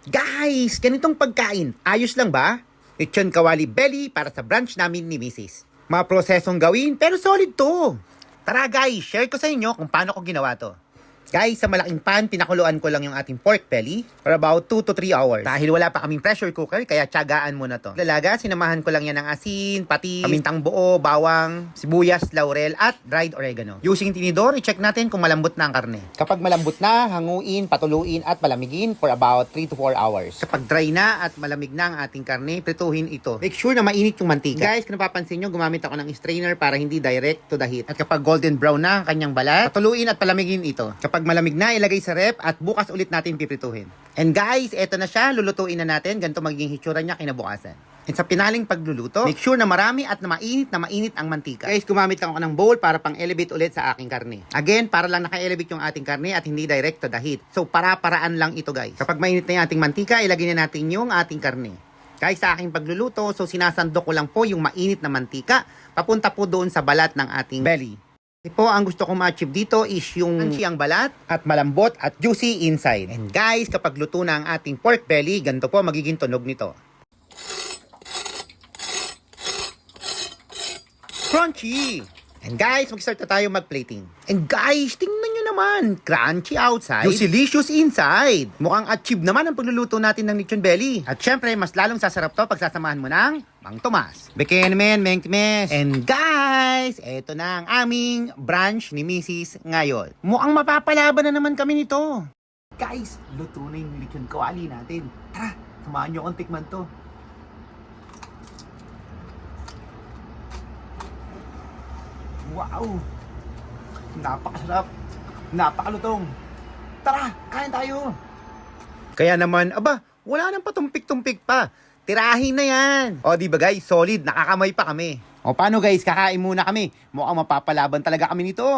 Guys, ganitong pagkain, ayos lang ba? Lechon kawali belly para sa brunch namin ni Mrs. Mga prosesong gawin pero solid to. Tara guys, share ko sa inyo kung paano ko ginawa to. Guys, sa malaking pan, pinakuluan ko lang yung ating pork belly for about 2 to 3 hours. Dahil wala pa kaming pressure cooker, kaya tiyagaan muna to. Lalaga, sinamahan ko lang yan ng asin, pati, pamintang buo, bawang, sibuyas, laurel, at dried oregano. Using tinidor, i-check natin kung malambot na ang karne. Kapag malambot na, hanguin, patuluin, at palamigin for about 3 to 4 hours. Kapag dry na at malamig na ang ating karne, prituhin ito. Make sure na mainit yung mantika. Guys, kung napapansin nyo, gumamit ako ng strainer para hindi direct to the heat. At kapag golden brown na ang kanyang balat, patuluin at palamigin ito. Kapag malamig na, ilagay sa rep at bukas ulit natin piprituhin. And guys, eto na siya, lulutuin na natin. Ganito magiging hitsura niya kinabukasan. And sa pinaling pagluluto, make sure na marami at na mainit ang mantika. Guys, gumamit lang ako ng bowl para pang-elevate ulit sa aking karne. Again, para lang naka-elevate yung ating karne at hindi direct to the heat. So, para-paraan lang ito guys. Kapag mainit na yung ating mantika, ilagay na natin yung ating karne. Guys, sa aking pagluluto, so sinasandok ko lang po yung mainit na mantika papunta po doon sa balat ng ating belly. Po, ang gusto kong ma-achieve dito is yung crunchy ang balat at malambot at juicy inside. And guys, kapag luto na ang ating pork belly, ganito po magiging tunog nito. Crunchy! And guys, mag-start na tayo mag-plating. And guys, tingnan nyo naman, crunchy outside, juicy-licious inside. Mukhang achieve naman ang pagluluto natin ng lechon belly. At syempre, mas lalong sasarap to pag sasamahan mo ng Mang Tomas. Bekenemen, Mengtimes. And guys, eto na ang aming brunch ni Mrs. ngayon. Mukhang mapapalaban na naman kami nito. Guys, luto na yung lechon kawali natin. Tara, samahan nyo akong tikman to. Wow! Napakasarap! Napakalutong! Tara! Kain tayo! Kaya naman, aba, wala nang patumpik-tumpik pa. Tirahin na yan! O, di ba guys? Solid, nakakamay pa kami. O, paano guys? Kakain muna kami. Mukhang mapapalaban talaga kami nito.